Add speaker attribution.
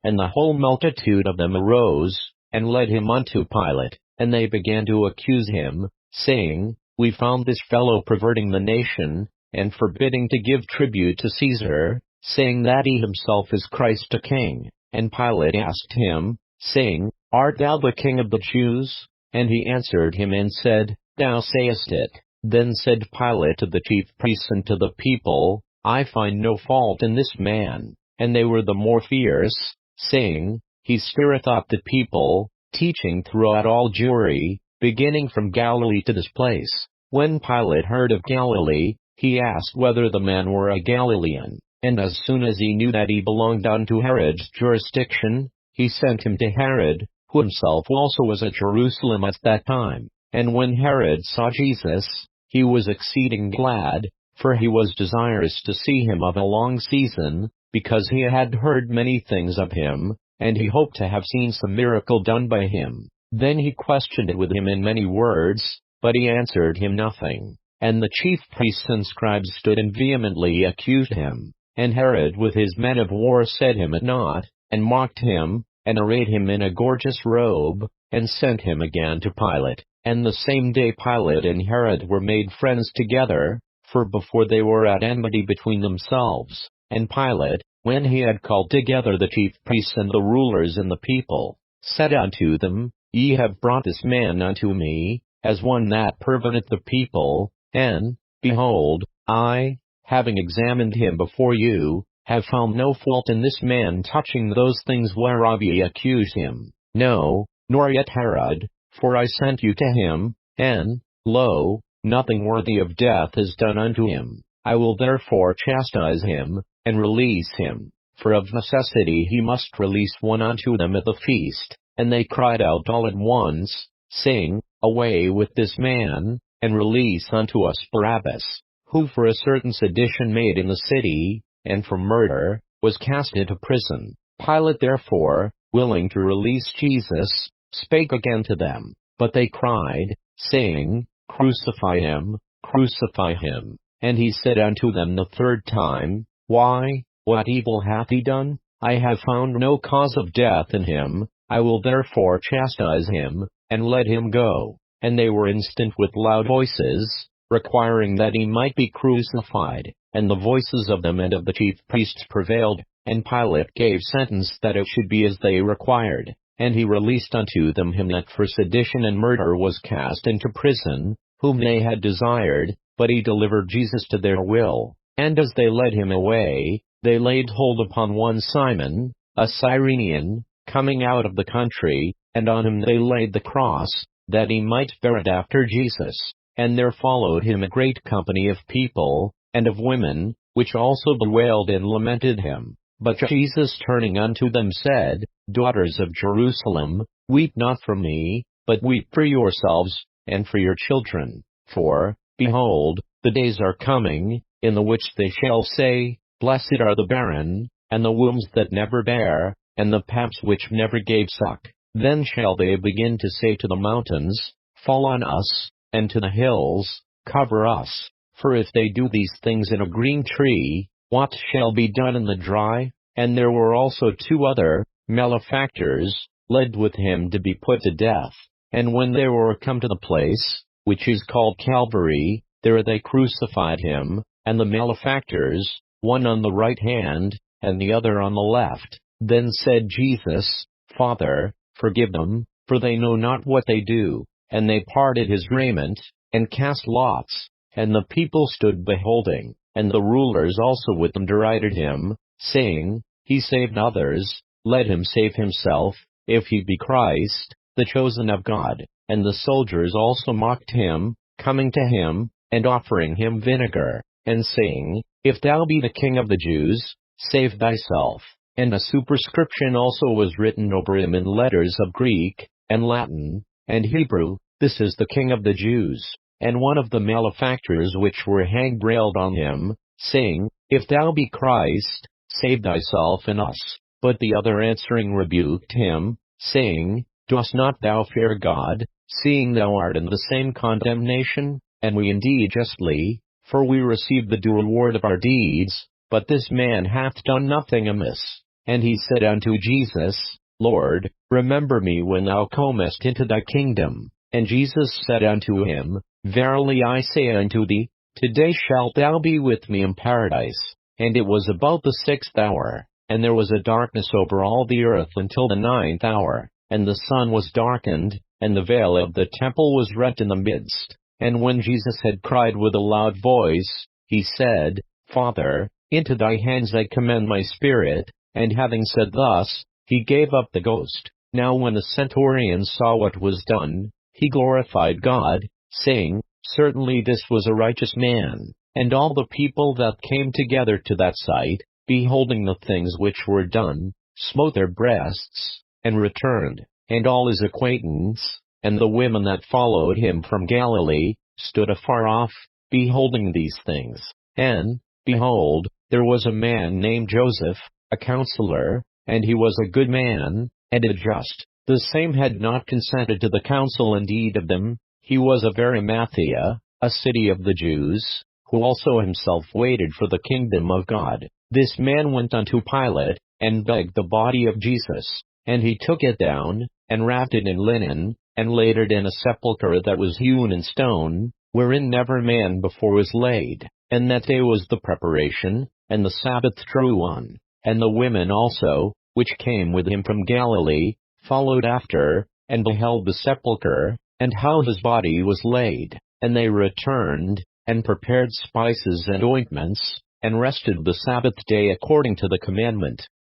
Speaker 1: And the whole multitude of them arose, and led him unto Pilate. And they began to accuse him, saying, We found this fellow perverting the nation, and forbidding to give tribute to Caesar, saying that he himself is Christ a king. And Pilate asked him, saying, Art thou the king of the Jews? And he answered him and said, Thou sayest it. Then said Pilate to the chief priests and to the people, I find no fault in this man. And they were the more fierce, saying, He stirreth up the people, teaching throughout all Jewry, beginning from Galilee to this place. When Pilate heard of Galilee, he asked whether the man were a Galilean. And as soon as he knew that he belonged unto Herod's jurisdiction, he sent him to Herod, who himself also was at Jerusalem at that time. And when Herod saw Jesus, he was exceeding glad, for he was desirous to see him of a long season, because he had heard many things of him, and he hoped to have seen some miracle done by him. Then he questioned with him in many words, but he answered him nothing. And the chief priests and scribes stood and vehemently accused him. And Herod with his men of war set him at naught, and mocked him, and arrayed him in a gorgeous robe, and sent him again to Pilate. And the same day Pilate and Herod were made friends together, for before they were at enmity between themselves. And Pilate, when he had called together the chief priests and the rulers and the people, said unto them, Ye have brought this man unto me, as one that perverteth the people, and, behold, I, having examined him before you, have found no fault in this man touching those things whereof ye accuse him. No, nor yet Herod, for I sent you to him, and, lo, nothing worthy of death is done unto him. I will therefore chastise him, and release him, for of necessity he must release one unto them at the feast. And they cried out all at once, saying, Away with this man, and release unto us Barabbas, who for a certain sedition made in the city, and for murder, was cast into prison. Pilate therefore, willing to release Jesus, spake again to them. But they cried, saying, Crucify him, crucify him. And he said unto them the third time, Why, what evil hath he done? I have found no cause of death in him. I will therefore chastise him, and let him go. And they were instant with loud voices, requiring that he might be crucified. And the voices of them and of the chief priests prevailed, and Pilate gave sentence that it should be as they required. And he released unto them him that for sedition and murder was cast into prison, whom they had desired, but he delivered Jesus to their will. And as they led him away, they laid hold upon one Simon, a Cyrenian, coming out of the country, and on him they laid the cross, that he might bear it after Jesus. And there followed him a great company of people, and of women, which also bewailed and lamented him. But Jesus turning unto them said, Daughters of Jerusalem, weep not for me, but weep for yourselves, and for your children. For, behold, the days are coming, in the which they shall say, Blessed are the barren, and the wombs that never bare, and the paps which never gave suck. Then shall they begin to say to the mountains, Fall on us, and to the hills, Cover us. For if they do these things in a green tree, what shall be done in the dry? And there were also two other malefactors, led with him to be put to death. And when they were come to the place, which is called Calvary, there they crucified him, and the malefactors, one on the right hand, and the other on the left. Then said Jesus, Father, forgive them, for they know not what they do. And they parted his raiment, and cast lots. And the people stood beholding, and the rulers also with them derided him, saying, He saved others, let him save himself, if he be Christ, the chosen of God. And the soldiers also mocked him, coming to him, and offering him vinegar, and saying, If thou be the King of the Jews, save thyself. And a superscription also was written over him in letters of Greek, and Latin, and Hebrew, This is the King of the Jews. And one of the malefactors which were hanged railed on him, saying, If thou be Christ, save thyself and us. But the other answering rebuked him, saying, Dost not thou fear God, seeing thou art in the same condemnation? And we indeed justly, for we receive the due reward of our deeds, but this man hath done nothing amiss. And he said unto Jesus, Lord, remember me when thou comest into thy kingdom. And Jesus said unto him, Verily I say unto thee, today shalt thou be with me in paradise. And it was about the 6th hour, and there was a darkness over all the earth until the 9th hour, and the sun was darkened, and the veil of the temple was rent in the midst. And when Jesus had cried with a loud voice, he said, Father, into thy hands I commend my spirit. And having said thus, he gave up the ghost. Now when the centurion saw what was done, he glorified God, saying, Certainly this was a righteous man. And all the people that came together to that sight, beholding the things which were done, smote their breasts, and returned. And all his acquaintance, and the women that followed him from Galilee, stood afar off, beholding these things. And, behold, there was a man named Joseph, a counselor, and he was a good man, and a just. The same had not consented to the counsel and deed of them. He was of Arimathea, a city of the Jews, who also himself waited for the kingdom of God. This man went unto Pilate, and begged the body of Jesus. And he took it down, and wrapped it in linen, and laid it in a sepulchre that was hewn in stone, wherein never man before was laid. And that day was the preparation, and the Sabbath drew on. And the women also, which came with him from Galilee, followed after, and beheld the sepulchre, and how his body was laid. And they returned, and prepared spices and ointments, and rested the Sabbath day according to the commandment.